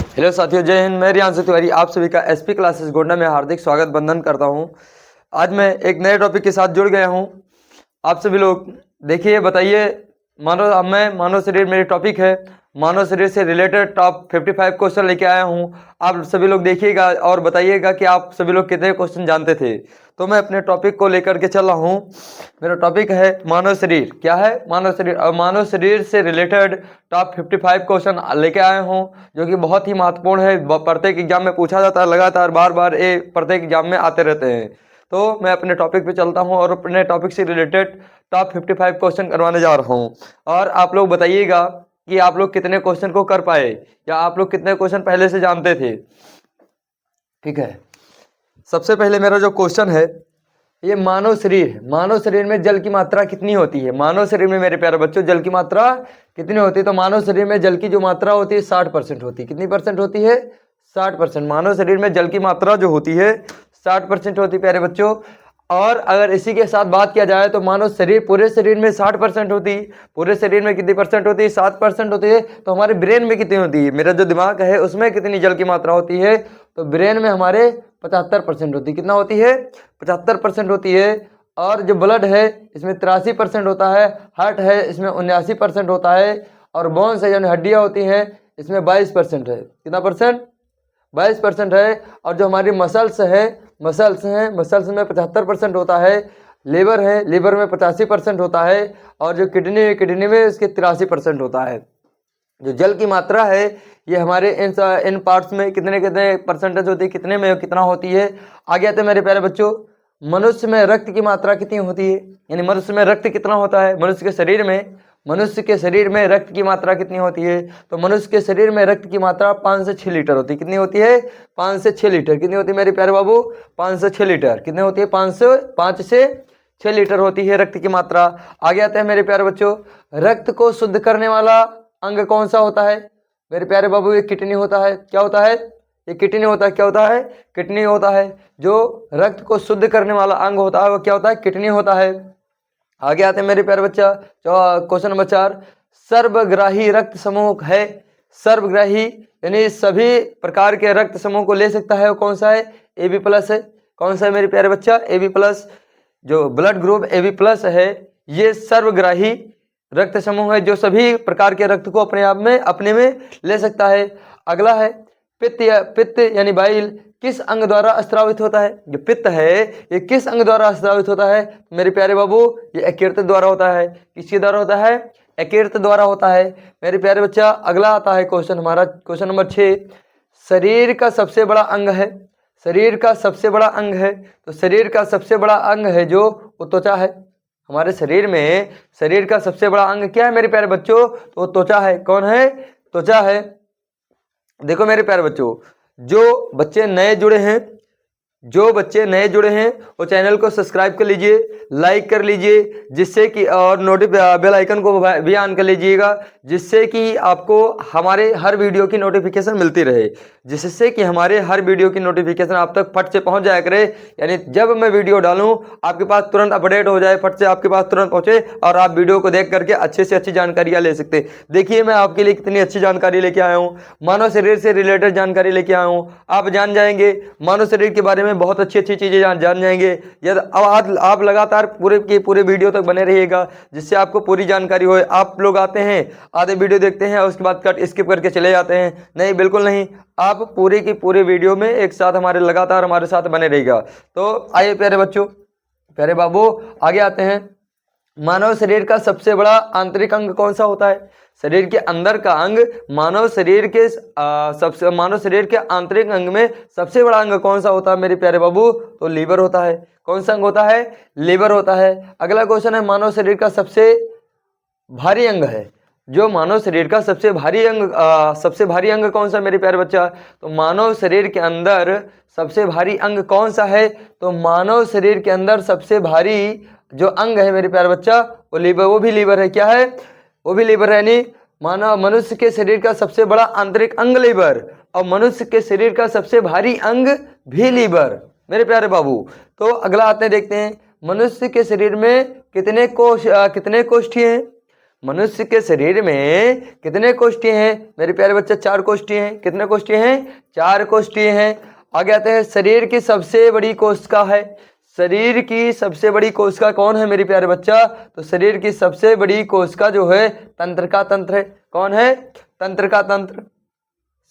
Hello साथियों, जय हिंद। मैं रियांशु तिवारी आप सभी का एसपी क्लासेस गोंडा में हार्दिक स्वागत बंधन करता हूं। आज मैं एक नए टॉपिक के साथ जुड़ गया हूं। आप सभी लोग देखिए, बताइए। मानव शरीर मेरी टॉपिक है। मानव शरीर से रिलेटेड टॉप 55 क्वेश्चन लेके आया हूं। आप सभी लोग देखिएगा और बताइएगा कि आप सभी लोग कितने क्वेश्चन जानते थे। तो मैं अपने टॉपिक को लेकर के चल रहा हूं। मेरा टॉपिक है मानव शरीर। क्या है? मानव शरीर। और मानव शरीर से रिलेटेड टॉप 55 क्वेश्चन लेके आया हूं, जो कि बहुत ही महत्वपूर्ण है। प्रत्येक एग्जाम में पूछा जाता है, लगातार बार बार ये प्रत्येक एग्जाम में आते रहते हैं। तो मैं अपने टॉपिक पे चलता हूं और अपने टॉपिक से रिलेटेड टॉप 55 क्वेश्चन करवाने जा रहा हूं। और आप लोग बताइएगा कि आप लोग कितने क्वेश्चन को कर पाए, या आप लोग कितने क्वेश्चन पहले से जानते थे। ठीक है, सबसे पहले मेरा जो क्वेश्चन है, ये मानव शरीर में जल की मात्रा कितनी होती है। मानव शरीर में मेरे प्यारे बच्चों जल की मात्रा कितनी होती है? तो मानव शरीर में जल की जो मात्रा होती है 60% होती है। कितनी परसेंट होती है? 60%। मानव शरीर में जल की मात्रा जो होती है 60% होती है प्यारे बच्चों। और अगर इसी के साथ बात किया जाए तो मानव शरीर पूरे शरीर में 60% होती है। पूरे शरीर में कितनी परसेंट होती है? 7% होती है। तो हमारे ब्रेन में कितनी होती है? मेरा जो दिमाग है उसमें कितनी जल की मात्रा होती है? तो ब्रेन में हमारे 75% होती है। कितना होती है? 75% होती है। और जो ब्लड है इसमें 83% होता है। हार्ट है इसमें 79% होता है। और बोन्स है यानी हड्डियां होती हैं इसमें 22% है। कितना परसेंट? 22% है। और जो हमारी मसल्स हैं, मसल्स में 75% होता है। लीवर है, लीवर में 85% होता है। और जो किडनी में इसके 83% होता है। जो जल की मात्रा है ये हमारे इन पार्ट्स में कितने कितने परसेंटेज होती है, कितने में कितना होती है। आगे आते हैं मेरे प्यारे बच्चों, मनुष्य में रक्त की मात्रा कितनी होती है, यानी मनुष्य में रक्त कितना होता है। मनुष्य के शरीर में रक्त की मात्रा कितनी होती है? तो मनुष्य के शरीर में रक्त की मात्रा 5 से 6 लीटर होती है। कितनी होती है? 5 से 6 लीटर। कितनी होती है मेरे प्यारे बाबू? 5 से 6 लीटर। कितनी होती है? 5 से 6 लीटर होती है रक्त की मात्रा। आगे आते हैं मेरे प्यारे बच्चों, रक्त को शुद्ध करने वाला अंग कौन सा होता है? मेरे प्यारे बाबू ये किडनी होता है। क्या होता है? ये किडनी होता है। क्या होता है? किडनी होता है। जो रक्त को शुद्ध करने वाला अंग होता है वो क्या होता है? किडनी होता है। आगे आते हैं मेरे प्यारे बच्चा, क्वेश्चन नंबर 4, सर्वग्राही रक्त समूह है। सर्वग्राही यानी सभी प्रकार के रक्त समूह को ले सकता है, वो कौन सा है? AB+ है। कौन सा है मेरे प्यारे बच्चा? AB+। जो ब्लड ग्रुप AB+ है ये सर्वग्राही रक्त समूह है, जो सभी प्रकार के रक्त को अपने में ले सकता है। अगला है पित्त यानी बाइल किस अंग द्वारा स्रावित होता है? जो पित्त है ये किस अंग द्वारा स्रावित होता है? मेरे प्यारे बाबू ये यकृत द्वारा होता है। किसके द्वारा होता है? यकृत द्वारा होता है मेरे प्यारे बच्चा। अगला आता है क्वेश्चन हमारा, क्वेश्चन नंबर 6, शरीर का सबसे बड़ा अंग है। शरीर का सबसे बड़ा अंग है, तो शरीर का सबसे बड़ा अंग है जो वो त्वचा है। हमारे शरीर में शरीर का सबसे बड़ा अंग क्या है मेरे प्यारे बच्चों? तो त्वचा है। कौन है? त्वचा है। देखो मेरे प्यारे बच्चों, जो बच्चे नए जुड़े हैं वो चैनल को सब्सक्राइब कर लीजिए, लाइक कर लीजिए, जिससे कि और बेल आइकन को भी ऑन कर लीजिएगा, जिससे कि आपको हमारे हर वीडियो की नोटिफिकेशन मिलती रहे, जिससे कि हमारे हर वीडियो की नोटिफिकेशन आप तक फट से पहुंच जाया करे। यानी जब मैं वीडियो डालूं आपके पास तुरंत अपडेट हो जाए, फट से आपके पास तुरंत पहुंचे और आप वीडियो को देख करके अच्छे से अच्छी जानकारियां ले सकते। देखिए मैं आपके लिए कितनी अच्छी जानकारी लेके आया हूँ। मानव शरीर से रिलेटेड जानकारी लेके आया हूँ। आप जान जाएंगे मानव शरीर के बारे में, बहुत अच्छी अच्छी चीजें जान जाएंगे। यदि अब आप लगातार पूरे वीडियो तक बने रहिएगा, जिससे आपको पूरी जानकारी हो। आप लोग आते हैं, आधे वीडियो देखते हैं और उसके बाद कट स्किप करके चले जाते हैं। नहीं, बिल्कुल नहीं, आप पूरे की पूरे वीडियो में एक साथ लगातार हमारे साथ बने रहेगा। तो आइए प्यारे बच्चों, प्यारे बाबू, आगे आते हैं। मानव शरीर का सबसे बड़ा आंतरिक अंग कौन सा होता है? शरीर के अंदर का अंग, मानव शरीर के आंतरिक अंग में सबसे बड़ा अंग कौन सा होता है मेरे प्यारे बाबू? तो लीवर होता है। कौन सा अंग होता है? लीवर होता है। अगला क्वेश्चन है, मानव शरीर का सबसे भारी अंग है। जो मानव शरीर का सबसे भारी अंग कौन सा मेरे प्यारे बच्चा? तो मानव शरीर के अंदर सबसे भारी अंग कौन सा है? तो मानव शरीर के अंदर सबसे भारी जो अंग है मेरे प्यारे बच्चा वो भी लीवर है। क्या है? वो भी लीवर है। यानी मनुष्य के शरीर का सबसे बड़ा आंतरिक अंग लीवर, और मनुष्य के शरीर का सबसे भारी अंग भी लीवर मेरे प्यारे बाबू। तो अगला आते हैं, देखते हैं मनुष्य के शरीर में कितने कोष्ठी हैं? मनुष्य के शरीर में कितने कोष्ठी हैं मेरे प्यारे बच्चे? 4 कोष्ठी हैं। कितने कोष्ठी हैं? 4 कोष्ठी हैं। आगे आते हैं, शरीर की सबसे बड़ी कोशिका है। शरीर की सबसे बड़ी कोशिका कौन है मेरे प्यारे बच्चा? तो शरीर की सबसे बड़ी कोशिका जो है तंत्रिका तंत्र है। कौन है? तंत्रिका तंत्र।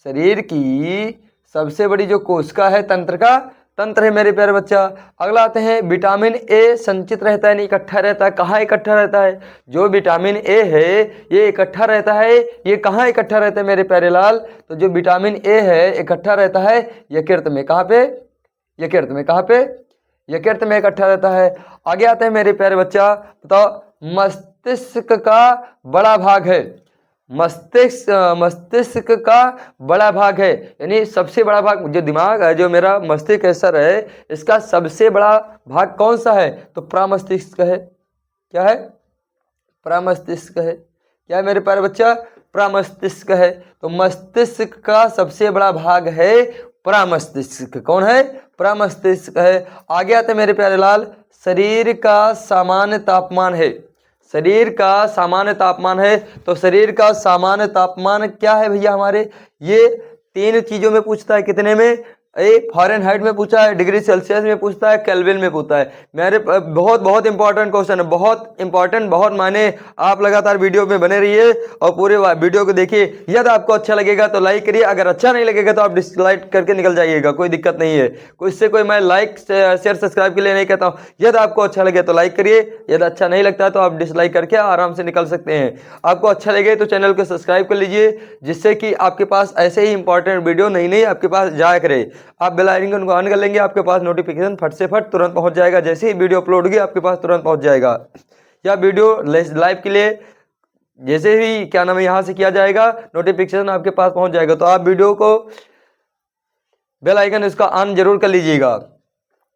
शरीर की सबसे बड़ी जो कोशिका है तंत्रिका तंत्र है मेरे प्यारे बच्चा। अगला आते हैं, विटामिन ए संचित रहता है नहीं इकट्ठा रहता है? कहाँ इकट्ठा रहता है? जो विटामिन ए है ये इकट्ठा रहता है। ये कहाँ इकट्ठा रहता है मेरे प्यारे लाल? तो जो विटामिन ए है इकट्ठा रहता है यकृत में। कहाँ पे? यकृत में। कहाँ पे? यकृत में इकट्ठा रहता है। आगे आते हैं मेरे प्यारे बच्चा, बताओ मस्तिष्क का बड़ा भाग है। मस्तिष्क का बड़ा भाग है, यानी सबसे बड़ा भाग जो दिमाग है, जो मेरा मस्तिष्क है सर है, इसका सबसे बड़ा भाग कौन सा है? तो प्रामस्तिष्क है। क्या है? प्रामस्तिष्क है। क्या है मेरे प्यारे बच्चा? प्रामस्तिष्क है। तो मस्तिष्क का सबसे बड़ा भाग है प्रामस्तिष्क। कौन है? प्रामस्तिष्क है। आगे आते मेरे प्यारे लाल, शरीर का सामान्य तापमान है। शरीर का सामान्य तापमान है। तो शरीर का सामान्य तापमान क्या है भैया हमारे? ये 3 चीजों में पूछता है। कितने में? फ़ारेनहाइट में पूछा है, डिग्री सेल्सियस में पूछता है, केल्विन में पूछता है। मेरे बहुत बहुत इंपॉर्टेंट क्वेश्चन है, बहुत इंपॉर्टेंट, बहुत माने। आप लगातार वीडियो में बने रहिए और पूरे वीडियो को देखिए। यदि आपको अच्छा लगेगा तो लाइक करिए, अगर अच्छा नहीं लगेगा तो आप डिसलाइक करके निकल जाइएगा, कोई दिक्कत नहीं है। इससे कोई मैं लाइक शेयर सब्सक्राइब के लिए नहीं कहता हूँ। यदि आपको अच्छा लगे तो लाइक करिए, यदि अच्छा नहीं लगता तो आप डिसलाइक करके आराम से निकल सकते हैं। आपको अच्छा लगे तो चैनल को सब्सक्राइब कर लीजिए, जिससे कि आपके पास ऐसे ही इंपॉर्टेंट वीडियो नई आपके पास जाया करे। आप बेल आइकन को ऑन कर लेंगे, आपके पास नोटिफिकेशन फट से फट तुरंत पहुंच जाएगा। जैसे ही वीडियो अपलोड होगी आपके पास तुरंत पहुंच जाएगा। या वीडियो लाइव के लिए जैसे ही क्या नाम है यहां से किया जाएगा, नोटिफिकेशन आपके पास पहुंच जाएगा। तो आप वीडियो को बेल आइकन इसका ऑन जरूर कर लीजिएगा।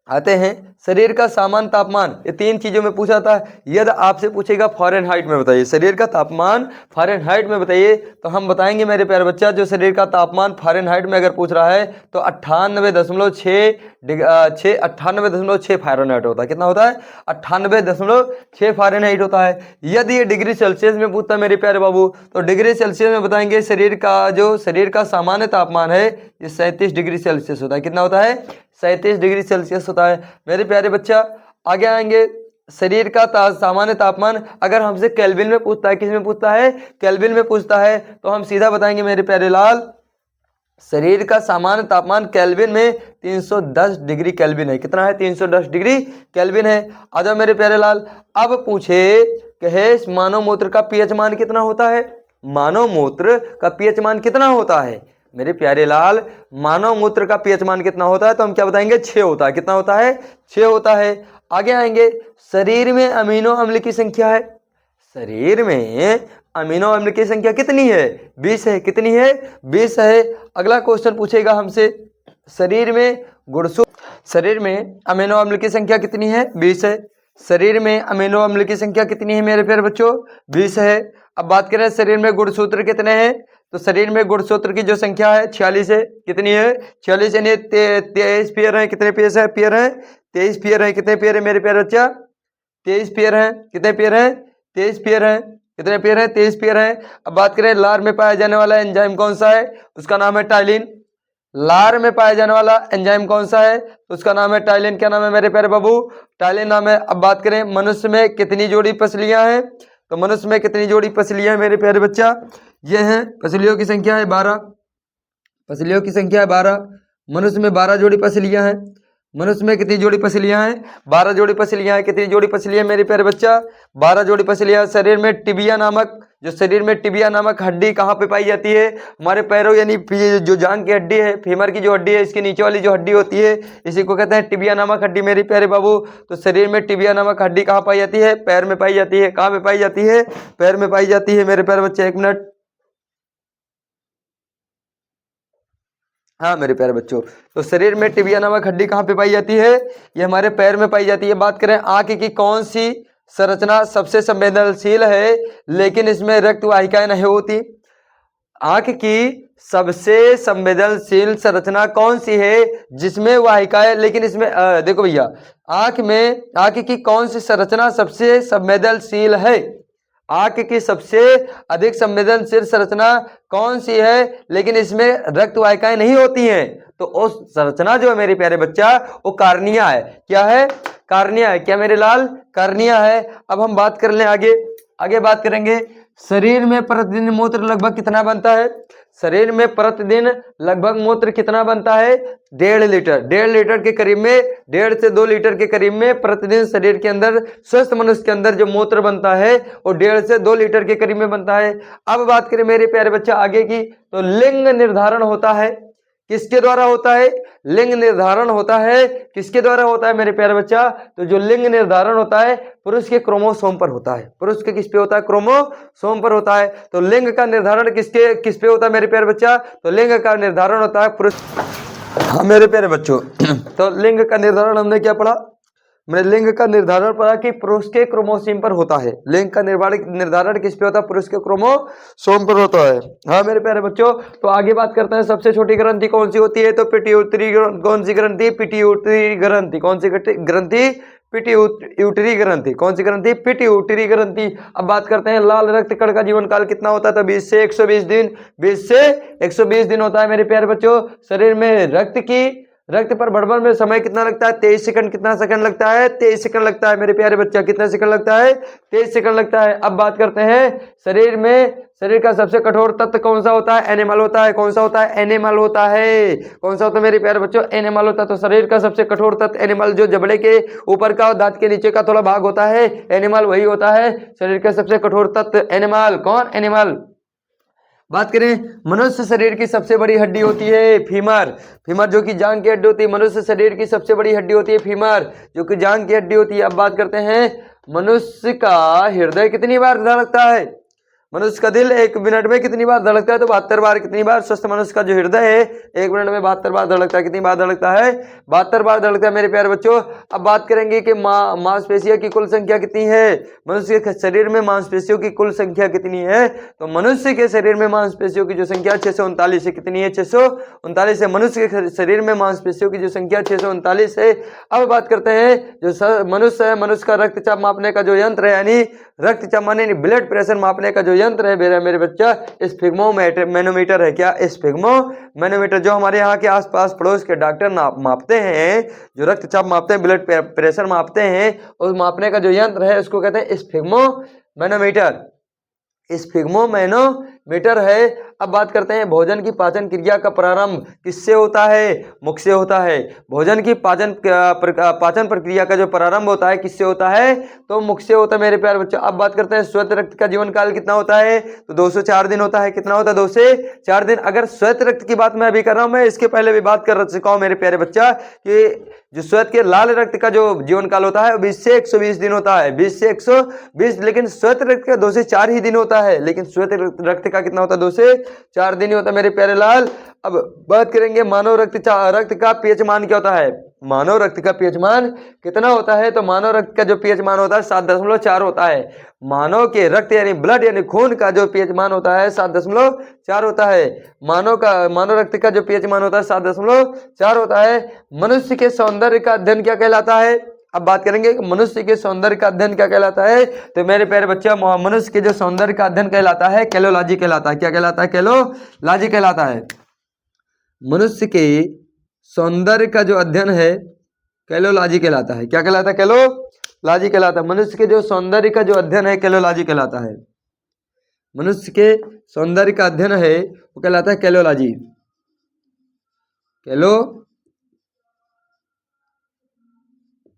आते हैं, शरीर का सामान्य तापमान, ये 3 चीजों में पूछा था। यदि आपसे पूछेगा फ़ारेनहाइट में बताइए, शरीर का तापमान फ़ारेनहाइट में बताइए, तो हम बताएंगे मेरे प्यारे बच्चा, जो शरीर का तापमान फ़ारेनहाइट में अगर पूछ रहा है तो 98.6 फ़ारेनहाइट होता है। कितना होता है? 98.6 फ़ारेनहाइट होता है। यदि ये डिग्री सेल्सियस में पूछता है मेरे प्यारे बाबू, तो डिग्री सेल्सियस में बताएंगे शरीर का सामान्य तापमान है ये 37 डिग्री सेल्सियस होता है। कितना होता है? 37 डिग्री सेल्सियस होता है मेरे प्यारे बच्चा। आगे आएंगे, शरीर का सामान्य तापमान अगर हमसे केल्विन में पूछता है, किस में पूछता है? केल्विन में पूछता है, तो हम सीधा बताएंगे मेरे प्यारे लाल, शरीर का सामान्य तापमान केल्विन में 310 डिग्री केल्विन है। कितना है? 310 डिग्री केल्विन है। आ जाओ मेरे प्यारे लाल, अब पूछे कि मानव मूत्र का पीएच मान कितना होता है? मानव मूत्र का पीएच मान कितना होता है मेरे प्यारे लाल? मानव मूत्र का पीएच मान कितना होता है? तो हम क्या बताएंगे? 6 होता है। कितना होता है? 6 होता है। आगे आएंगे, शरीर में अमीनो अम्ल की संख्या है। शरीर में अमीनो अम्ल की संख्या कितनी है? 20 है। कितनी है? 20 है। अगला क्वेश्चन पूछेगा हमसे, शरीर में अमीनो अम्ल की संख्या कितनी है? 20 है। शरीर में अमीनो अम्ल की संख्या कितनी है मेरे प्यारे बच्चों? 20 है। अब बात करें शरीर में गुणसूत्र कितने हैं, तो शरीर में गुणसूत्र की जो संख्या है 46 है। कितनी है? 46, यानी 23 पेयर है। कितने पेयर है? 23 पेयर है। कितने पेयर है मेरे प्यारे बच्चा? 23 पेयर है। कितने पेयर है? 23 पेयर है। कितने पेयर है? 23 पेयर है। अब बात करें लार में पाया जाने वाला एंजाइम कौन सा है, उसका नाम है टाइलिन। लार में पाया जाने वाला एंजाइम कौन सा है, तो उसका नाम है टाइलिन। क्या नाम है मेरे प्यारे बाबू? टाइलिन नाम है। अब बात करें मनुष्य में कितनी जोड़ी पसलियां हैं, तो मनुष्य में कितनी जोड़ी पसलियां हैं मेरे प्यारे बच्चा? ये हैं, पसलियों की संख्या है 12। पसलियों की संख्या है 12। मनुष्य में 12 जोड़ी पसलियां हैं। मनुष्य में कितनी जोड़ी पसलियां हैं? 12 जोड़ी पसलियां हैं। कितनी जोड़ी पसलियां मेरे प्यारे बच्चा? 12 जोड़ी पसलियां। शरीर में टिबिया नामक हड्डी कहाँ पे पाई जाती है? हमारे पैरों, यानी जो जांग की हड्डी है, फीमर की जो हड्डी है, इसके नीचे वाली जो हड्डी होती है, इसी को कहते हैं टिबिया नामक हड्डी मेरे प्यारे बाबू। तो शरीर में टिबिया नामक हड्डी कहाँ पाई जाती है? पैर में पाई जाती है। कहाँ पे पाई जाती है? पैर में पाई जाती है मेरे प्यारे बच्चे। 1 मिनट। हाँ मेरे प्यारे बच्चों, तो शरीर में टिबिया नामक हड्डी कहाँ पे पाई जाती है? ये हमारे पैर में पाई जाती है। बात करें आंख की कौन सी संरचना सबसे संवेदनशील है लेकिन इसमें रक्त वाहिकाएं नहीं होती? आंख की सबसे संवेदनशील संरचना कौन सी है जिसमें वाहिकाएं, लेकिन इसमें देखो भैया, आंख की कौन सी संरचना सबसे संवेदनशील है? आंख की सबसे अधिक संवेदनशील संरचना कौन सी है, लेकिन इसमें रक्त वाहिकाएं नहीं होती हैं, तो उस संरचना जो है मेरे प्यारे बच्चा वो कार्निया है। क्या है? कार्निया है। क्या मेरे लाल? कार्निया है। अब हम बात कर लें आगे बात करेंगे, शरीर में प्रतिदिन मूत्र लगभग कितना बनता है? शरीर में प्रतिदिन लगभग मूत्र कितना बनता है? 1.5 लीटर। 1.5 लीटर के करीब में, 1.5 से 2 लीटर के करीब में प्रतिदिन शरीर के अंदर, स्वस्थ मनुष्य के अंदर जो मूत्र बनता है वो 1.5 से 2 लीटर के करीब में बनता है। अब बात करें मेरे प्यारे बच्चा आगे की, तो लिंग निर्धारण होता है किसके द्वारा होता है? लिंग निर्धारण होता है किसके द्वारा होता है मेरे प्यारे बच्चा? तो जो लिंग निर्धारण होता है पुरुष के क्रोमोसोम पर होता है। पुरुष के किस पे होता है? क्रोमोसोम पर होता है। तो लिंग का निर्धारण किस पे होता है मेरे प्यारे बच्चा? तो लिंग का निर्धारण होता है पुरुष। हाँ मेरे प्यारे बच्चों, तो लिंग का निर्धारण हमने क्या पढ़ा? मैंने लिंग का निर्धारण पढ़ा कि पुरुष के क्रोमोसोम पर होता है। लिंग का निर्धारण किस पे होता है? पुरुष के क्रोमोसोम पर होता है। हाँ मेरे प्यारे बच्चों, तो आगे बात करते हैं, सबसे छोटी ग्रंथि कौन सी होती है? तो पिट्यूटरी। कौन सी ग्रंथि? पिट्यूटरी ग्रंथि। कौन सी ग्रंथि? पिट्यूटरी ग्रंथि। कौन सी ग्रंथि? पिट्यूटरी ग्रंथि। अब बात करते हैं लाल रक्त कण का जीवन काल कितना होता है? तो 20 से 120 दिन। 20 से 120 दिन होता है मेरे प्यारे बच्चों। शरीर में रक्त पर बढ़ने में समय कितना लगता है? 23 सेकंड। कितना सेकंड लगता है? 23 सेकंड लगता है मेरे प्यारे बच्चा। कितना सेकंड लगता है? 23 सेकंड लगता है। अब बात करते हैं शरीर का सबसे कठोर तत्व कौन सा होता है? एनिमल होता है। कौन सा होता है? एनिमल होता है। कौन सा होता है मेरे प्यारे बच्चों? एनिमल होता है। तो शरीर का सबसे कठोर तत्व एनिमल, जो जबड़े के ऊपर का और दांत के नीचे का थोड़ा भाग होता है, एनिमल वही होता है शरीर का सबसे कठोर तत्व। एनिमल। कौन? एनिमल। बात करें, मनुष्य शरीर की सबसे बड़ी हड्डी होती है फीमर। फीमर जो कि जांग की हड्डी होती है। मनुष्य शरीर की सबसे बड़ी हड्डी होती है फीमर, जो कि जांग की हड्डी होती है। अब बात करते हैं, मनुष्य का हृदय कितनी बार धड़कता है? मनुष्य का दिल 1 मिनट में कितनी बार धड़कता है? तो 72 बार। कितनी बार? स्वस्थ मनुष्य का जो हृदय है 1 मिनट में 72 बार धड़कता है। कितनी बार धड़कता है? 72 बार धड़कता है मेरे प्यारे बच्चों। अब बात करेंगे कि मांसपेशियों की कुल संख्या कितनी है? मनुष्य के शरीर में मांसपेशियों की कुल संख्या कितनी है? तो मनुष्य के शरीर में मांसपेशियों की जो संख्या 639 है। कितनी है? 639 है। मनुष्य के शरीर में मांसपेशियों की जो संख्या 639 है। अब बात करते हैं, जो मनुष्य है, मनुष्य का रक्तचाप मापने का जो यंत्र है, यानी रक्तचाप माने ब्लड प्रेशर मापने का जो यंत्र है मेरे बच्चा, स्फिग्मोमैनोमीटर है। क्या? स्फिग्मोमैनोमीटर, जो हमारे यहाँ के आसपास पड़ोस के डॉक्टर मापते हैं, जो रक्तचाप मापते हैं, ब्लड प्रेशर मापते हैं, उस मापने का जो यंत्र है उसको कहते हैं स्फिग्मोमैनोमीटर। स्फिग्मोमैनोमीटर है। अब बात करते हैं, भोजन की पाचन क्रिया का प्रारंभ किससे होता है? मुख से होता है। भोजन की पाचन प्रक्रिया का जो प्रारंभ होता है किससे होता है? तो मुख से होता है मेरे प्यारे बच्चों। अब बात करते हैं, श्वेत रक्त का जीवन काल कितना होता है? तो 2 से 4 दिन होता है। कितना होता है? 2 से 4 दिन। अगर श्वेत रक्त की बात मैं अभी कर रहा हूं, मैं इसके पहले भी बात कर चुका हूं मेरे प्यारे बच्चा, कि जो श्वेत के लाल रक्त का जो जीवन काल होता है 20 से 120 दिन होता है। 20 से 120, लेकिन श्वेत रक्त का 2 से 4 ही दिन होता है। लेकिन श्वेत रक्त का कितना होता है? 2 से 4 दिन ही होता है मेरे प्यारे लाल। अब बात करेंगे, मानव रक्त का पीएच मान क्या होता है? मानव रक्त का पीएच मान कितना होता है? तो मानव रक्त का जो पीएच मान होता है 7.4 होता है। मानव के रक्त यानी ब्लड यानी खून का जो पीएच मान होता है 7.4 होता है। मानव रक्त का जो पीएच मान होता है 7.4 होता है। मनुष्य के सौंदर्य का अध्ययन क्या कहलाता है? अब बात करेंगे मनुष्य के सौंदर्य का अध्ययन क्या कहलाता है? तो मेरे प्यारे बच्चा, मनुष्य के जो सौंदर्य का अध्ययन कहलाता है कैलोलॉजी कहलाता है। क्या कहलाता है? कैलोलॉजी कहलाता है। मनुष्य के सौंदर्य का जो अध्ययन है कैलोलॉजी कहलाता है। क्या कहलाता है? कैलोलॉजी कहलाता है। मनुष्य के जो सौंदर्य का जो अध्ययन है कैलोलॉजी कहलाता है। मनुष्य के सौंदर्य का अध्ययन है वो कहलाता है कैलोलॉजी।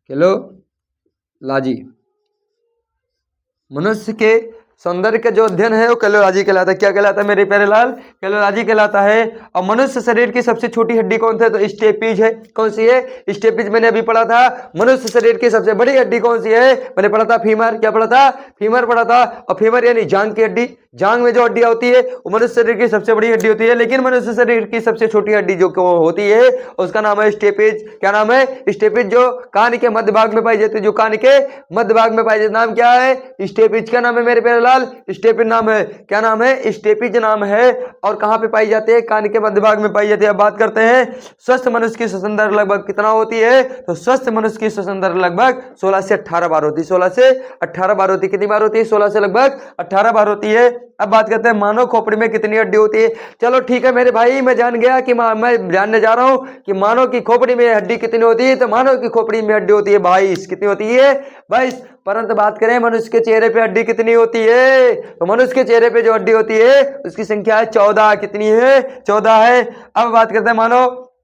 कैलोलॉजी। मनुष्य के सौंदर्य का जो अध्ययन है वो कैलोलॉजी कहलाता है। क्या कहलाता है मेरे प्यारे लाल? कैलोलॉजी कहलाता है। और मनुष्य शरीर की सबसे छोटी हड्डी कौन सी है? तो स्टेपीज है। कौन सी है? स्टेपीज। मैंने अभी पढ़ा था। मनुष्य शरीर की सबसे बड़ी हड्डी कौन सी है? मैंने पढ़ा था फीमर। क्या पढ़ा था? फीमर पढ़ा था। और फीमर यानी जांग की हड्डी। जांग में जो हड्डियां होती है वो मनुष्य शरीर की सबसे बड़ी हड्डी होती है, लेकिन मनुष्य शरीर की सबसे छोटी हड्डी जो होती है उसका नाम है स्टेपीज। क्या नाम है? स्टेपीज। जो कान के मध्य भाग में पाई जाती है, जो कान के मध्य भाग में पाई जाती है, नाम क्या है? स्टेपीज का नाम है मेरे प्यारे लाल? स्टेपिज नाम है। क्या नाम है? स्टेपिज नाम है। और कहाँ पे पाई जाती है? कान के मध्य भाग में पाई जाती है। अब बात करते हैं स्वस्थ मनुष्य की श्वसन दर लगभग कितना होती है? तो स्वस्थ मनुष्य की श्वसन दर लगभग 16 से 18 बार होती है। 16 से 18 बार होती है। कितनी बार होती है? 16 से लगभग 18 बार होती है। अब बात करते हैं मानव खोपड़ी में कितनी हड्डी होती है। चलो ठीक है मेरे भाई, मैं जान गया कि मैं जानने जा रहा हूं कि मानव की खोपड़ी में हड्डी कितनी होती है। तो मानव की खोपड़ी में हड्डी होती है 22। कितनी होती है? 22। परंतु बात करें मनुष्य के चेहरे पे हड्डी कितनी होती है? तो मनुष्य के चेहरे पे जो हड्डी होती है उसकी संख्या है 14। कितनी है? 14 है। अब बात करते हैं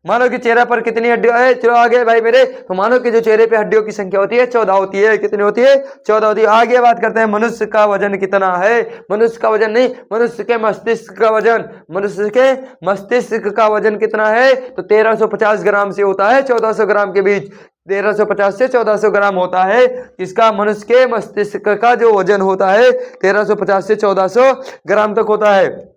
मानव के चेहरे पर कितनी हड्डियां है। चलो आगे भाई मेरे, तो मानव के जो चेहरे पे हड्डियों की संख्या होती है 14 होती है। कितनी होती है? 14 होती है। आगे बात करते हैं मनुष्य का वजन कितना है। मनुष्य का वजन नहीं, मनुष्य के मस्तिष्क का वजन। मनुष्य के मस्तिष्क का वजन कितना है? तो 1350 ग्राम से होता है 1400 ग्राम के बीच। 1350 से 1400 ग्राम होता है। इसका मनुष्य के मस्तिष्क का जो वजन होता है 1350 से 1400 ग्राम तक होता है।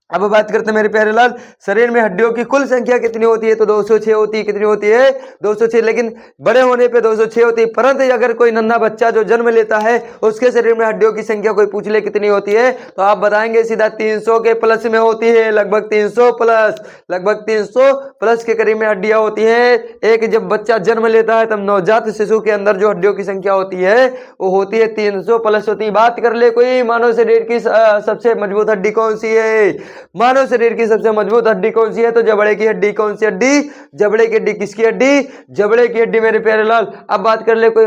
अब बात करते हैं मेरे प्यारे लाल, शरीर में हड्डियों की कुल संख्या कितनी होती है। तो 206 होती है। कितनी होती है? 206। लेकिन बड़े होने पे 206 होती है। परंतु अगर कोई नन्हा बच्चा जो जन्म लेता है उसके शरीर में हड्डियों की संख्या कोई पूछ ले कितनी होती है, तो आप बताएंगे सीधा 300 के प्लस में होती है। लगभग 300 प्लस, लगभग 300 प्लस के करीब में हड्डियां होती है। एक जब बच्चा जन्म लेता है तब नवजात शिशु के अंदर जो हड्डियों की संख्या होती है वो होती है 300 प्लस होती है। बात कर ले कोई मानव शरीर की सबसे मजबूत हड्डी कौन सी है? मानव शरीर की सबसे मजबूत हड्डी कौन सी है? तो जबड़े की हड्डी। कौन सी हड्डी? जबड़े की हड्डी। किसकी हड्डी? जबड़े की हड्डी मेरे प्यारे लाल। अब बात कर ले कोई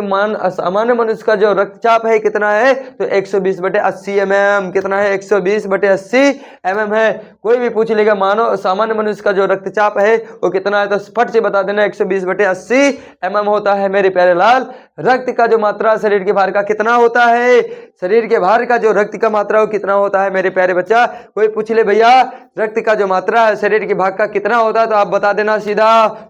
सामान्य मनुष्य का जो रक्तचाप है कितना है? तो 120/80 mm। कितना है? 120/80 mm है। कोई भी पूछ लेगा मानव सामान्य मनुष्य का जो रक्तचाप है वो कितना है, तो फट से बता देना 120/80 mm होता है मेरे प्यारे लाल। रक्त का जो मात्रा शरीर के भार का कितना होता है? शरीर के भार का जो रक्त का मात्रा वो कितना होता है मेरे प्यारे बच्चा? कोई पूछ ले भैया रक्त का जो मात्रा है शरीर के भाग का कितना होता है, तो आप बता देना सीधा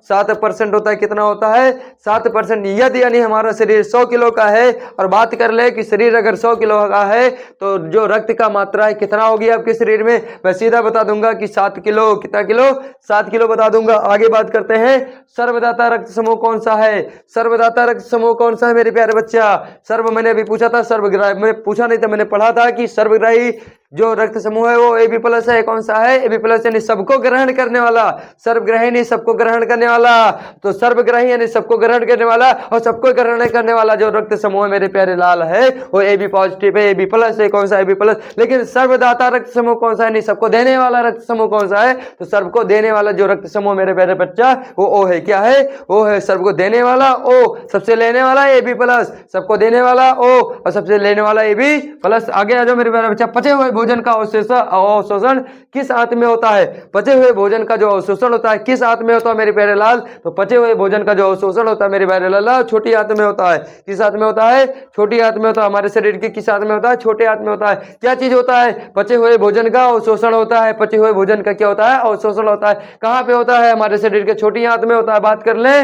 7% होता है। कितना होता है? 7%। यदि यानी हमारा शरीर 100 किलो का है और बात कर ले कि शरीर अगर 100 किलो का है तो जो रक्त का मात्रा है कितना होगी आपके शरीर में, मैं सीधा बता दूंगा कि 7 किलो। कितना किलो? 7 किलो बता दूंगा। आगे बात करते हैं सर्वदाता रक्त समूह कौन सा है? सर्वदाता रक्त समूह कौन सा है मेरे प्यारे बच्चा? सर्व मैंने अभी पूछा था, सर्वग्राही मैंने पूछा नहीं था, मैंने पढ़ा था कि सर्वग्राही जो रक्त समूह है वो AB प्लस है। कौन सा है? AB प्लस यानी सबको ग्रहण करने वाला। सर्वग्राही नहीं, सबको ग्रहण करने वाला। तो सर्वग्राही यानी सबको ग्रहण करने वाला, और सबको ग्रहण करने वाला जो रक्त समूह है मेरे प्यारे लाल है वो AB पॉजिटिव है, AB प्लस है। कौन सा? AB plus. लेकिन सर्वदाता रक्त समूह कौन सा है? नहीं, सबको देने वाला रक्त समूह कौन सा है? तो सबको देने वाला जो रक्त समूह मेरे प्यारे बच्चा वो O है। क्या है? O है। सबको देने वाला O, सबसे लेने वाला AB प्लस, सबको देने वाला O और सबसे लेने वाला AB प्लस। आगे आ जाओ मेरे प्यारे बच्चा, पचे हुए भोजन का अवशोषण किस आंत में होता है? पचे हुए भोजन का जो अवशोषण होता है किस आंत में होता है मेरे प्यारे लाल? तो पचे हुए भोजन का जो अवशोषण होता है मेरे प्यारे लाल छोटी आंत में होता है। किस आंत में होता है? छोटी आंत में होता है। हमारे शरीर की किस आंत में होता है? छोटे आंत में होता है। क्या चीज होता है? पचे हुए भोजन का अवशोषण होता है। पचे हुए भोजन का क्या होता है? अवशोषण होता है। कहाँ पे होता है? हमारे शरीर के छोटी आंत में होता है। बात कर ले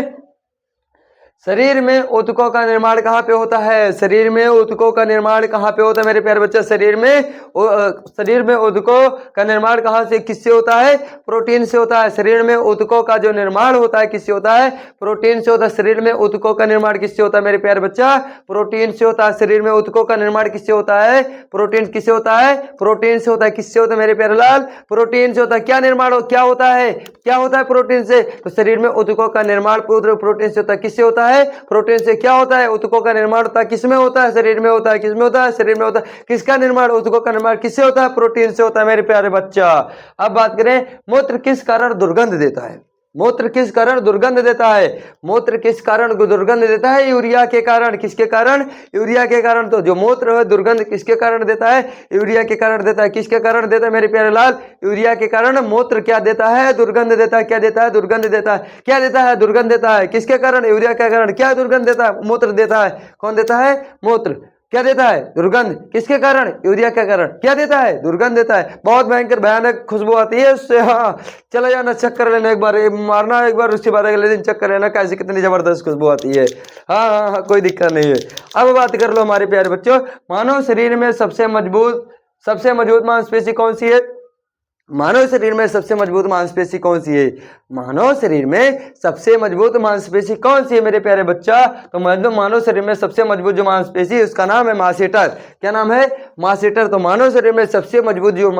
शरीर में ऊतकों का निर्माण कहाँ पे होता है? शरीर में ऊतकों का निर्माण कहाँ पे होता है मेरे प्यारे बच्चे? शरीर में ऊतकों का निर्माण कहाँ से किससे होता है? प्रोटीन से होता है। शरीर में ऊतकों का जो निर्माण होता है किससे होता है? प्रोटीन से होता है। शरीर में ऊतकों का निर्माण किससे होता है मेरे प्यारे बच्चा? प्रोटीन से होता है। शरीर में ऊतकों का निर्माण किससे होता है? प्रोटीन किससे होता है? प्रोटीन से होता है। किससे होता है मेरे प्यारे लाल? प्रोटीन से होता है। क्या निर्माण क्या होता है? क्या होता है प्रोटीन से? तो शरीर में ऊतकों का निर्माण प्रोटीन से होता है। किससे होता है? प्रोटीन से। क्या होता है? ऊतकों का निर्माण होता है। किसमें होता है? शरीर में होता है। किसमें होता है? शरीर में होता है। किसका निर्माण? ऊतकों का निर्माण किससे होता है? प्रोटीन से होता है मेरे प्यारे बच्चा। अब बात करें मूत्र किस कारण दुर्गंध देता है? मूत्र किस कारण दुर्गंध देता है? मूत्र किस कारण दुर्गंध देता है? यूरिया के कारण। किसके कारण? यूरिया के कारण। तो जो मूत्र है दुर्गंध किसके कारण देता है? यूरिया के कारण देता है। किसके कारण देता है मेरे प्यारे लाल? यूरिया के कारण मूत्र क्या देता है? दुर्गंध देता है। क्या देता है? दुर्गंध देता है। क्या देता है? दुर्गंध देता है। किसके कारण? यूरिया के कारण। क्या दुर्गंध देता है? मूत्र देता है। कौन देता है? मूत्र। क्या देता है? दुर्गंध। किसके कारण? यूरिया के कारण। क्या देता है? दुर्गंध देता है। बहुत भयंकर भयानक खुशबू आती है उससे। हाँ, चला जाना, चेक कर लेना एक बार, मारना एक बार, उसके बाद अगले दिन चेक कर लेना कैसी कितनी जबरदस्त खुशबू आती है। हाँ हाँ हाँ, कोई दिक्कत नहीं है। अब बात कर लो हमारे प्यारे बच्चों, मानव शरीर में सबसे मजबूत मांसपेशी कौन सी है? मानव शरीर में सबसे मजबूत मांसपेशी कौन सी है? मानव शरीर में सबसे मजबूत मांसपेशी कौन सी है मेरे प्यारे बच्चा? तो मानव शरीर में सबसे मजबूत जो मांसपेशी है उसका नाम है मासेटर। क्या नाम है? मासेटर। तो मानव शरीर में सबसे मजबूत जो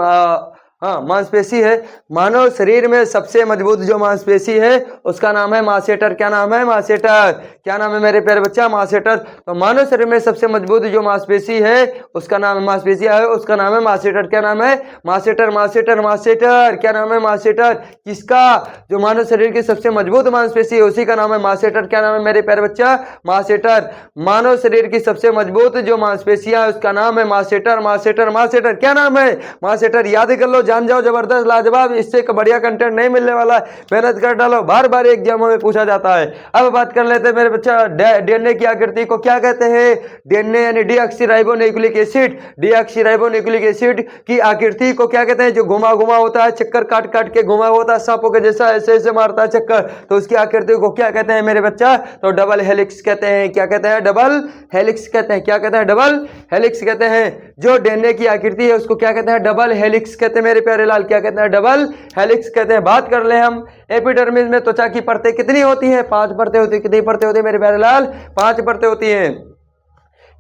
मांसपेशी है, मानव शरीर में सबसे मजबूत जो मांसपेशी है उसका नाम है मासेटर। क्या नाम है? मासेटर। क्या नाम है मेरे प्यारे बच्चा? मासेटर। तो मानव शरीर में सबसे मजबूत जो मांसपेशी है उसका नाम है मांसपेशी है उसका नाम है मासेटर। क्या नाम है? मासेटर। मासेटर। मासेटर। क्या नाम है? मासेटर। किसका? जो मानव शरीर की सबसे मजबूत मांसपेशी है उसी का नाम है मासेटर। क्या नाम है मेरे प्यारे बच्चा? मासेटर। मानव शरीर की सबसे मजबूत जो मांसपेशियां है उसका नाम है मासेटर। मासेटर। मासेटर। क्या नाम है? मासेटर। याद कर लो, जान जाओ, जबरदस्त लाजवाब। इससे बढ़िया कंटेंट नहीं मिलने वाला है, मेहनत कर डालो, बार बार एग्जामों में पूछा जाता है। अब बात कर लेते हैं मेरे बच्चा, डीएनए की आकृति को क्या कहते हैं? डीएनए यानी डीऑक्सीराइबोन्यूक्लिक एसिड। डीऑक्सीराइबोन्यूक्लिक एसिड की आकृति को क्या कहते हैं? जो घुमा घुमा होता है, चक्कर काट काट के घुमा होता है, सांपों के जैसा ऐसे ऐसे मारता है चक्कर, तो उसकी आकृति को क्या कहते हैं मेरे बच्चा? तो डबल हेलिक्स कहते हैं। क्या कहते हैं? डबल हेलिक्स कहते हैं। क्या कहते हैं? डबल हेलिक्स कहते हैं। जो डीएनए की आकृति है उसको क्या कहते हैं? डबल हेलिक्स कहते हैं मेरे प्यारे लाल। क्या कहते हैं? डबल हेलिक्स कहते हैं। बात कर ले हम एपिडर्मिस में त्वचा की परतें कितनी होती हैं? 5 परतें होती है। कितनी परतें होती है मेरे प्यारे लाल? 5 परतें होती हैं।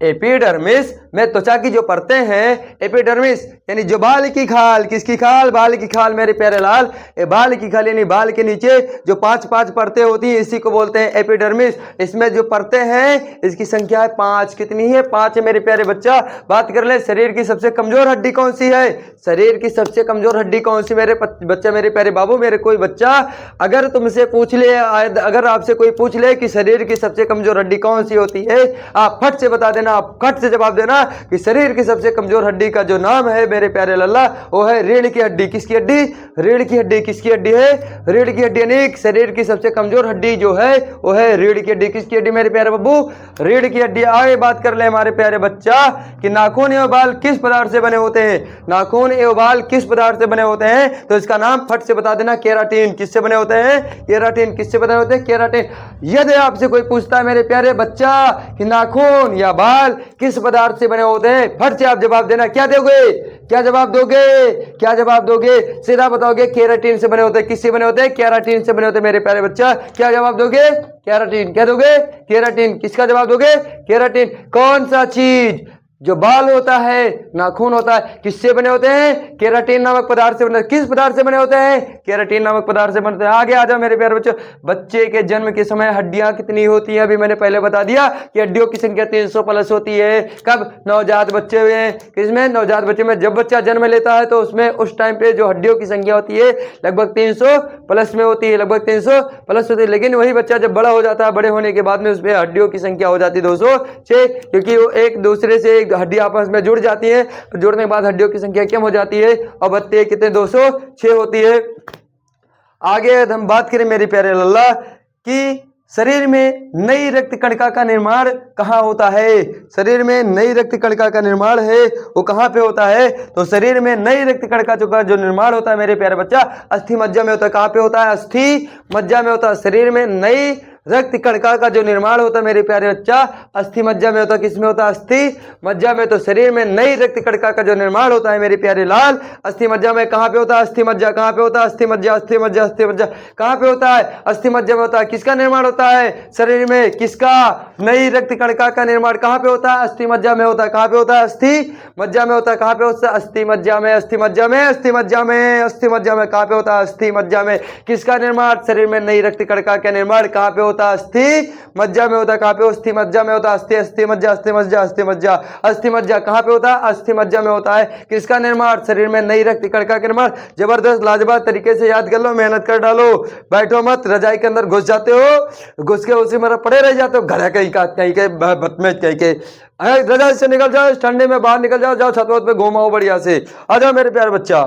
एपिडर्मिस में त्वचा की जो परतें हैं, एपिडर्मिस यानी जो बाल की खाल, किसकी खाल? बाल की खाल मेरे प्यारे लाल। बाल की खाल यानी बाल के नीचे जो 5 परतें होती हैं इसी को बोलते हैं एपिडर्मिस। इसमें जो परतें हैं इसकी संख्या है 5। कितनी है? 5 है मेरे प्यारे बच्चा। बात कर ले शरीर की सबसे कमजोर हड्डी कौन सी है? शरीर की सबसे कमजोर हड्डी कौन सी मेरे बच्चा, मेरे प्यारे बाबू, मेरे कोई बच्चा अगर तुमसे पूछ ले, अगर आपसे कोई पूछ ले कि शरीर की सबसे कमजोर हड्डी कौन सी होती है, आप फट से बता देना, आप फट से जवाब देना कि शरीर की सबसे कमजोर हड्डी का जो नाम है मेरे प्यारे लल्ला वो है रीढ़ की हड्डी। किसकी हड्डी? रीढ़ की हड्डी। किसकी हड्डी है? रीढ़ की हड्डी। यानी शरीर की सबसे कमजोर हड्डी जो है वो है रीढ़ की हड्डी। किसकी हड्डी मेरे प्यारे बब्बू? रीढ़ की हड्डी। आगे बात कर ले हमारे प्यारे बच्चा कि नाखून एवं बाल किस पदार्थ से बने होते हैं? नाखून एवं बाल किस पदार्थ से बने होते हैं? तो इसका नाम फट से बता देना, केराटिन। किससे बने होते हैं? केराटिन। किससे बने होते हैं? केराटिन। यदि आपसे कोई पूछता है मेरे प्यारे बच्चा कि नाखून या बाल किस पदार्थ से बने होते हैं, फट से आप जवाब देना। क्या दोगे? क्या जवाब दोगे? क्या जवाब दोगे? सीधा बताओगे केराटिन से बने होते हैं। किससे बने होते हैं? केराटिन से बने होते हैं मेरे प्यारे बच्चा। क्या जवाब दोगे? केराटिन। क्या दोगे? केराटिन। किसका जवाब दोगे? केराटिन। कौन सा चीज जो बाल होता है, नाखून होता है, किससे बने होते हैं? केराटिन नामक पदार्थ से बने। किस पदार्थ से बने होते हैं? केराटिन नामक पदार्थ से बनते हैं। आगे आ जाओ मेरे प्यारे बच्चों। बच्चे के जन्म के समय हड्डियां कितनी होती हैं? अभी मैंने पहले बता दिया कि हड्डियों की संख्या 300 प्लस होती है। कब? नवजात बच्चे में। किसमें? नवजात बच्चे में। जब बच्चा जन्म लेता है तो उसमें उस टाइम पे जो हड्डियों की संख्या होती है लगभग 300 प्लस में होती है। लगभग 300 प्लस होती है। लेकिन वही बच्चा जब बड़ा हो जाता है, बड़े होने के बाद में उसमें हड्डियों की संख्या हो जाती है 206, क्योंकि वो एक दूसरे से हड्डी आपस में जुड़ जाती है। जुड़ने के बाद हड्डियों की संख्या कम हो जाती है और बत्ते कितने 206 होती है। आगे हम बात करें मेरे प्यारे लल्ला कि शरीर में नई रक्त कणिका का निर्माण कहाँ होता है? शरीर में नई रक्त कणिका का निर्माण है वो कहाँ पे होता है? तो शरीर में नई रक्त कणिका का जो निर्माण होता है मेरे प्यारे बच्चा, अस्थि मज्जा में होता है। कहाँ पे होता है? अस्थि मज्जा में होता है। शरीर में नई रक्त कणिका का जो निर्माण होता है मेरे प्यारे बच्चा, अस्थि मज्जा में होता है। किसमें होता है? अस्थि मज्जा में। तो शरीर में नई रक्त कणिका का जो निर्माण होता है मेरे प्यारे लाल, अस्थि मज्जा में। कहाँ पे होता है? अस्थि मज्जा। कहाँ पे होता है? अस्थि मज्जा। अस्थि मज्जा। अस्थि मज्जा कहाँ पे होता है? अस्थि मज्जा में होता है। किसका निर्माण होता है शरीर में? किसका? नई रक्त कणिका का निर्माण कहाँ पे होता है? अस्थि मज्जा में होता है। कहाँ पे होता है? अस्थि मज्जा में होता है। कहाँ पे होता है? अस्थि मज्जा में। अस्थि मज्जा में। अस्थि मज्जा में। अस्थि मज्जा में। कहाँ पे होता है? अस्थि मज्जा में। किसका निर्माण? शरीर में नई रक्त कणिका का निर्माण कहाँ पे होता है? अस्थि मज्जा में होता है। कहाँ पे? अस्थि मज्जा में होता है। अस्थि अस्थि मज्जा। अस्थि मज्जा। अस्थि मज्जा। अस्थि मज्जा कहाँ पे होता है? अस्थि मज्जा में होता है। किसका निर्माण? शरीर में नई रक्त कणिका का निर्माण। जबरदस्त लाजवाब तरीके से याद कर लो, मेहनत कर डालो, बैठो मत, रजाई के अंदर घुस जाते हो, घुस के उसी में पड़े रह जाते हो, घर कहीं का कहीं के बदमेज कहीं के। रजाई से निकल जाओ, ठंडे में बाहर निकल जाओ, जाओ छत पे घूमाओ बढ़िया से। आ जाओ मेरे प्यारे बच्चा,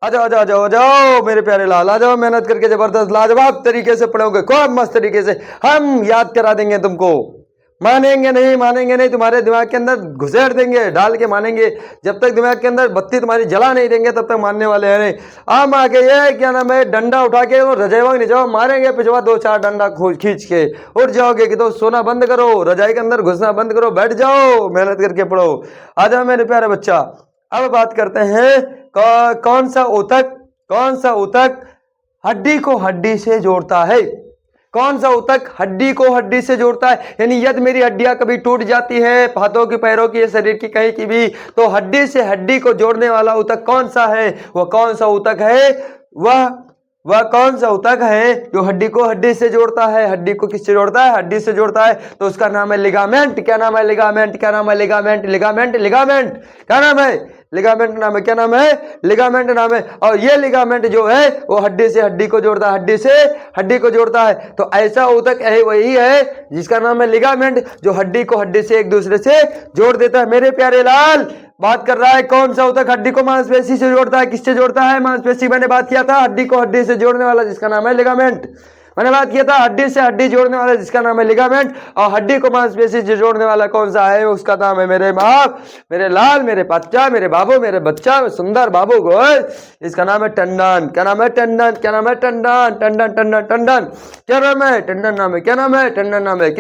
आ जाओ, आ जाओ, आ जाओ मेरे प्यारे लाल, आ जाओ। मेहनत करके जबरदस्त लाजवाब तरीके से पढ़ोगे, खूब मस्त तरीके से हम याद करा देंगे तुमको। मानेंगे नहीं, मानेंगे नहीं, तुम्हारे दिमाग के अंदर घुसेड़ देंगे, डाल के मानेंगे। जब तक दिमाग के अंदर बत्ती तुम्हारी जला नहीं देंगे तब तक मानने वाले हैं नहीं। आम आके ये क्या नाम है, डंडा उठा के और रजाई नहीं जाओ, मारेंगे पिछवा 2-4 डंडा खींच के उठ जाओगे कि तो सोना बंद करो, रजाई के अंदर घुसना बंद करो, बैठ जाओ, मेहनत करके पढ़ो। आ जाओ मेरे प्यारे बच्चा। अब बात करते हैं कौन सा ऊतक हड्डी को हड्डी से जोड़ता है? कौन सा ऊतक हड्डी को हड्डी से जोड़ता है? यानी यदि मेरी हड्डियां कभी टूट जाती है, हाथों की, पैरों की, शरीर की कहीं की भी, तो हड्डी से हड्डी को जोड़ने वाला ऊतक कौन सा है? वह कौन सा ऊतक है? वह कौन सा ऊतक है जो हड्डी को हड्डी से जोड़ता है? हड्डी को किससे जोड़ता है? हड्डी से जोड़ता है। तो उसका नाम है लिगामेंट। क्या नाम है? लिगामेंट। क्या नाम है? लिगामेंट। लिगामेंट। लिगामेंट क्या नाम है? लिगामेंट नाम है। क्या नाम है? लिगामेंट नाम है। और ये लिगामेंट जो है वो हड्डी से हड्डी को जोड़ता है, हड्डी से हड्डी को जोड़ता है। तो ऐसा ऊतक है वही है जिसका नाम है लिगामेंट, जो हड्डी को हड्डी से एक दूसरे से जोड़ देता है। मेरे प्यारे लाल, बात कर रहा है कौन सा ऊतक हड्डी को मांसपेशी से जोड़ता है? किससे जोड़ता है? मांसपेशी। मैंने बात किया था हड्डी को हड्डी से जोड़ने वाला जिसका नाम है लिगामेंट। मैंने बात किया था हड्डी से हड्डी जोड़ने वाला जिसका नाम है लिगामेंट। और हड्डी को मांसपेशी से जोड़ने वाला कौन सा है? उसका नाम है मेरे बाप, मेरे लाल, मेरे बच्चा, मेरे बाबू, मेरे बच्चा, सुंदर बाबू को, इसका नाम है टंडन। क्या नाम है? टंडन। क्या नाम है? टंडन। टंडन। टंडन। टंडन क्या नाम है? टंडन नाम है। क्या नाम है? टंडन नाम है।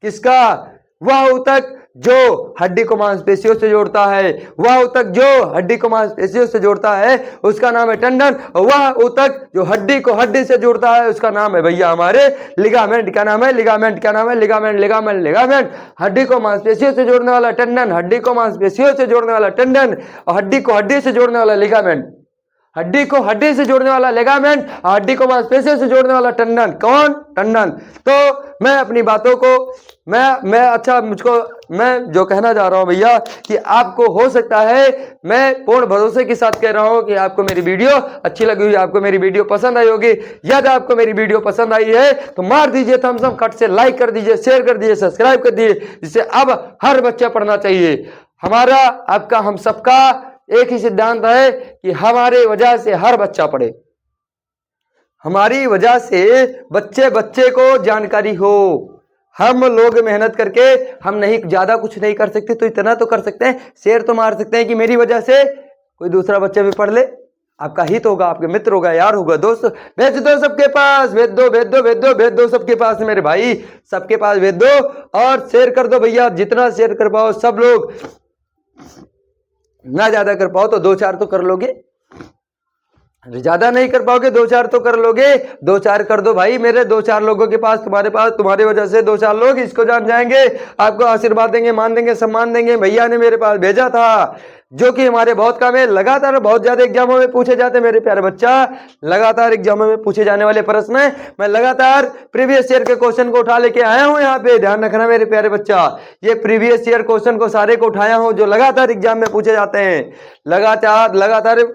किसका? वह ऊतक जो हड्डी को मांसपेशियों से जोड़ता है, वह ऊतक जो हड्डी को मांसपेशियों से जोड़ता है उसका नाम है टंडन। वह ऊतक जो हड्डी को हड्डी से जोड़ता है उसका नाम है भैया हमारे लिगामेंट। क्या नाम है? लिगामेंट। क्या नाम है? लिगामेंट। लिगामेंट। लिगामेंट हड्डी को मांसपेशियों से जोड़ने वाला टंडन, हड्डी को मांसपेशियों से जोड़ने वाला टंडन, और हड्डी को हड्डी से जोड़ने वाला लिगामेंट। हड्डी को हड्डी से जोड़ने वाला लिगामेंट, हड्डी को मांसपेशियों से जोड़ने वाला टंडन। कौन? टंडन। तो मैं अपनी बातों को मैं जो कहना जा रहा हूं भैया कि आपको हो सकता है, मैं पूर्ण भरोसे के साथ कह रहा हूं कि आपको मेरी वीडियो अच्छी लगी हुई, आपको मेरी वीडियो पसंद आई होगी। यदि आपको मेरी वीडियो पसंद आई है तो मार दीजिए थम्स अप, कट से लाइक कर दीजिए, शेयर कर दीजिए, सब्सक्राइब कर दीजिए, जिससे अब हर बच्चा पढ़ना चाहिए। हमारा, आपका, हम सबका एक ही सिद्धांत है कि हमारे वजह से हर बच्चा पढ़े, हमारी वजह से बच्चे बच्चे को जानकारी हो। हम लोग मेहनत करके हम नहीं, ज्यादा कुछ नहीं कर सकते तो इतना तो कर सकते हैं, शेयर तो मार सकते हैं कि मेरी वजह से कोई दूसरा बच्चा भी पढ़ ले। आपका हित होगा, आपके मित्र होगा, यार होगा, दोस्त। भेज दो सबके पास, भेज दो, भेज दो, भेज दो, भेज दो सबके पास, मेरे भाई सबके पास भेज दो। और शेयर कर दो भैया, जितना शेयर कर पाओ सब लोग। ना ज्यादा कर पाओ तो 2-4 तो कर लोगे, ज्यादा नहीं कर पाओगे 2-4 तो कर लोगे। 2-4 कर दो भाई, मेरे 2-4 लोगों के पास, तुम्हारे पास, तुम्हारी वजह से 2-4 लोग इसको जान जाएंगे, आपको आशीर्वाद देंगे, मान देंगे, सम्मान देंगे। भैया ने मेरे पास भेजा था, जो कि हमारे बहुत काम है। लगातार बहुत ज्यादा एग्जामों में पूछे जाते हैं मेरे प्यारे बच्चा, लगातार एग्जामों में पूछे जाने वाले प्रश्न है, मैं लगातार प्रीवियस ईयर के क्वेश्चन को उठा लेके आया हूं। यहाँ पे ध्यान रखना मेरे प्यारे बच्चा, ये प्रीवियस ईयर क्वेश्चन को सारे को उठाया हूं जो लगातार एग्जाम में पूछे जाते हैं। लगातार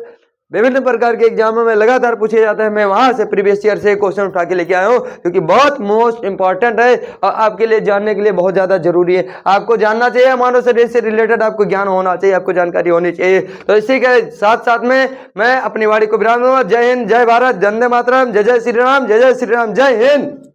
विभिन्न प्रकार के एग्जामों में लगातार पूछे जाते हैं। मैं वहां से प्रीवियस ईयर से क्वेश्चन उठा के लेके आया हूं, क्योंकि बहुत मोस्ट इंपॉर्टेंट है और आपके लिए जानने के लिए बहुत ज्यादा जरूरी है। आपको जानना चाहिए, मानव शरीर से रिलेटेड आपको ज्ञान होना चाहिए, आपको जानकारी होनी चाहिए। तो इसी के साथ साथ में मैं अपनी वाणी को विराम दूंगा। जय हिंद, जय भारत, वंदे मातरम, जय जय श्री राम, जय जय श्री राम, जय हिंद।